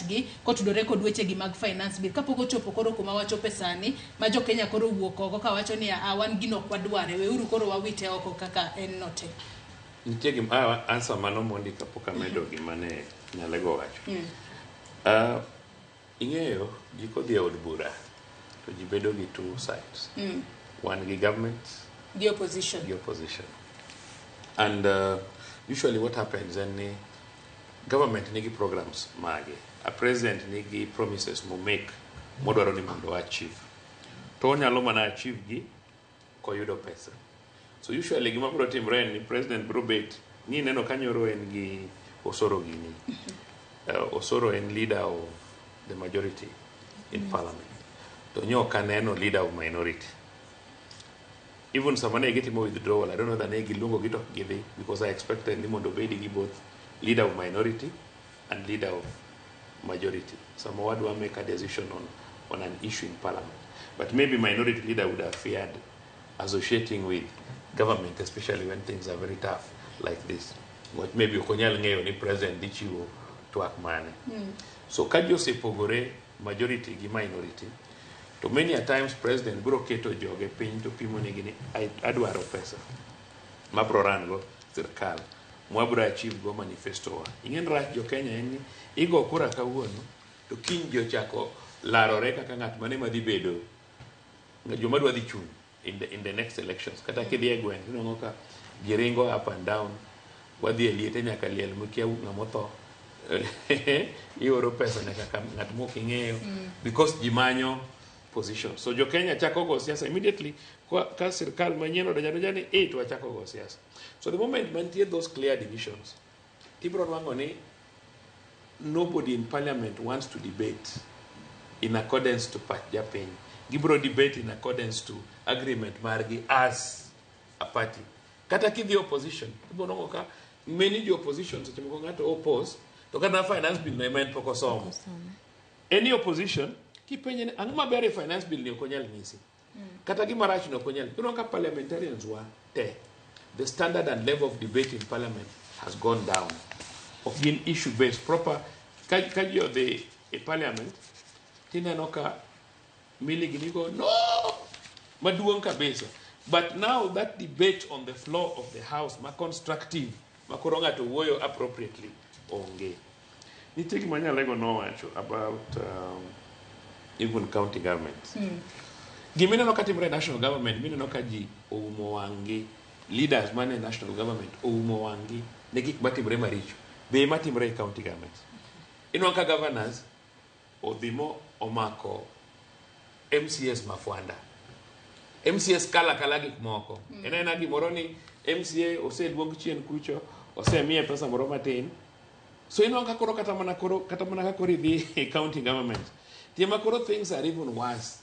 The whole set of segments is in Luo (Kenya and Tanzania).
gi kotudore kod weche gi mag finance bill kapok ochopo koro kuma wachope sani ma jo Kenya koro wuok oko ka wacho ni wan gino kwadware weuru koro wawite oko kaka en note. Nitie gima answer mano mondi kapok amedo gima ne nyalego wacho. Ing'eyo ji kodhi e od bura to ji bedo gi two sides. One gi government, the opposition. And usually what happens in government nigi programs mage. A president nigi promises mo make modwaro ni mondo achieve. To onyalo mana achieve gi koyudo pesa. So usually gima biro timre ni president biro bet ni neno kanyoro en gi osoro gini. Osoro en leader of the majority in parliament. To nyo kaneno leader of minority. Even someone get him withdrawal, I don't know the negi lungo gito gidhi because I expected him to be both leader of minority and leader of majority. Some would make a decision on an issue in parliament. But maybe minority leader would have feared associating with government, especially when things are very tough like this. But maybe Okonyal Ngeyo ni president dichiwo to akmane. So kajo se pogore majority gi minority. To many a times president biro keto joge piny to pimo ni gini adwaro pesa mabro rango sirkal mwabro achieve go manifesto wa. Ingen rach jo Kenya en igo kura kawuono to kiny jo chako larore kaka ng'at mane madhi bedo joma dwa dhi chung in the next elections. Kata kidhi e gweng inongo ka giringo up and down wadhi e liete nyaka liel mukia ng'amotho ioro pesa nyaka ng'at mok ing'eyo because jimanyo position. So jo Kenya chako go siasa immediately ka sirkal manyien odonjo ni to wachako go siasa. So the moment mantie those clear divisions, tibro nwango ni nobody in parliament wants to debate in accordance to Pat Japin. Gibro debate in accordance to agreement margi as a party. Kata kidhi opposition, tibro nwango ka many the opposition such mko ngato oppose to kana finance bill na men poko somo. Any opposition kipenye angma bere finance bill ni okonyal ngisi. Kata gima rach no okonyal. You know ka parliamentarians wa te. The standard and level of debate in parliament has gone down. Of being issue based proper kajo the parliament tina noka mili ginigo no maduong kabisa. But now that debate on the floor of the house ma constructive makoronga to woyo appropriately onge. Nitie gima nyalego no wacho about even county governments. Gimene no katimre national government, mine no kaji oumo wangi leaders mane national government oumo wangi ne gik matimre maricho. Be matimre county governments. Inwanka governors odhimo omako MCS mafwanda. MCS kala gik moko. Ena gimoro ni MCA oseluong chien kucho, osemiye pesa moro matin. So inwanka koro kata mana koro idhi county government. Tima koro things are even worse.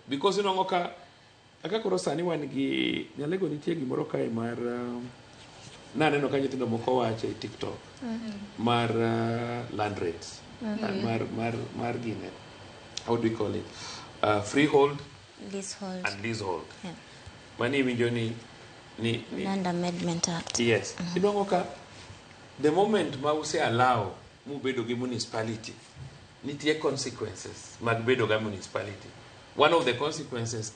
Because inwango ka aka koro sani wan gi nyalego nitie gimoro kae mar naneno ka nyithindo moko wacho e TikTok mar land rates mar gine, how do we call it, freehold, leasehold and leasehold. Yeah. Mani winjo ni Land Amendment Act. Yes. Inwango ka the moment ma use allow mu bedo gi municipality nitie consequences mag bedo ga municipality. One of the consequences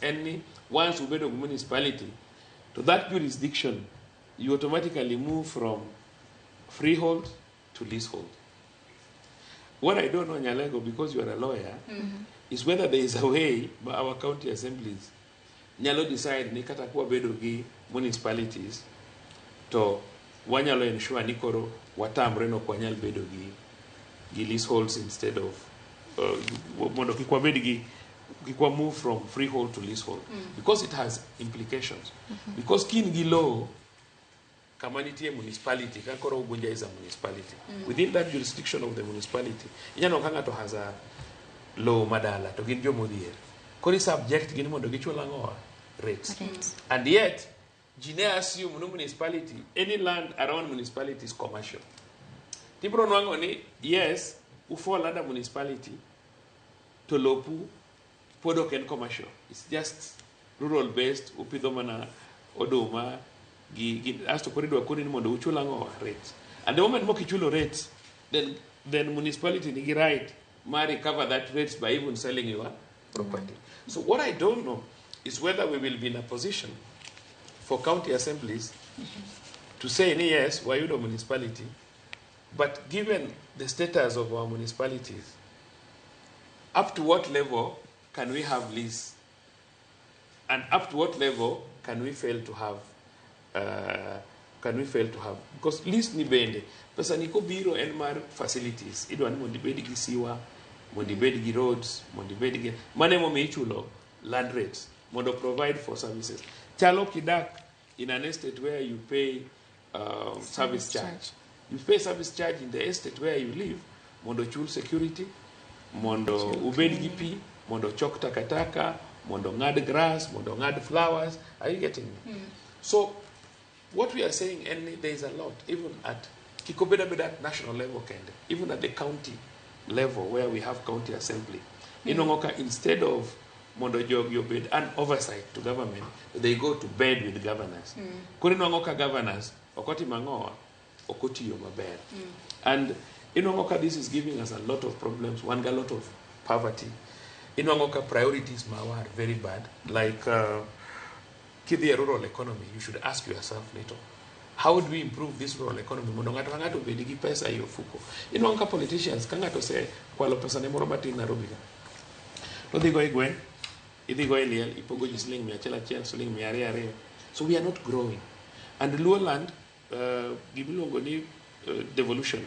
once you bedo gi municipality to that jurisdiction you automatically move from freehold to leasehold. What I don't know, Nyalego, because you are a lawyer, is whether there is a way by our county assemblies Nyalo decide ni kata kuwa bedo gi municipalities to wanyalo ensure ni koro watamre no kwa nyal bedo gi leaseholds instead of mondo kikwa move from freehold to leasehold because it has implications. Because kin gi law community municipality ka koro ubunja is a municipality within that jurisdiction of the municipality inyano kanga to has a law madala to gin jomodhier kori subject gin mondo gichul ang'owa rates. And yet jine assume no municipality any land around municipality is commercial. Tibro nwango ni yes ufall under municipality to lopu podo ken commercial, it's just rural based upidho mana oduma gi asto koridwa koni ni mondo uchul ang'owa rates. And the moment mokichulo rates then then municipality nigi right ma recover that rates by even selling your property. So what I don't know is whether we will be in a position for county assemblies to say, yes, Wayudo municipality, but given the status of our municipalities, up to what level can we have lease? And up to what level can we fail to have? Because lease ni bende. Pesa niko biro enmar facilities. Ido ani mondi bedi gi siwa, mondi bedi gi roads, mondi bedi gi mane mo meichulo land rates, mondo provide for services. Chalo kidak in an estate where you pay service charge. You pay service charge in the estate where you live, mondo chul security, mondo ubedi gi pi, mondo chok takataka, mondo ngad grass, mondo ngad flowers. Are you getting me? So what we are saying, and there is a lot, even at Kikobeda national level, even at the county level where we have county assembly. Inongoka, instead of mondo jog yobed an oversight to government, they go to bed with governors. Kurinongoka governors, okoti mangoa, okoti yomaber. And inongoka, this is giving us a lot of problems. One got a lot of poverty. Inongoka priorities are very bad. Like the rural economy, you should ask yourself later, how do we improve this rural economy? Monongato bedigi pesa hiyo fuko. Inongoka politicians kangato say kwalo pesa ne moro matin Nairobi. No digo igwen, idigo eliel, ipogo jisling mi achela chel, suling mi are. So we are not growing. And Luo land, gibilongoni devolution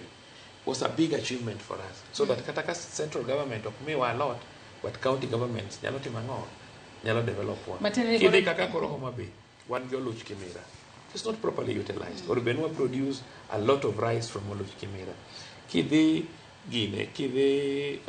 was a big achievement for us. So that Kataka central government of mewa a lot, but county governments nyalo timango, nyalo develop one. Kide kaka koro Homa Bay, one Oluch Kimera. It's not properly utilized. Or Benua produce a lot of rice from Oluch Kimera. Kide Guinea, kide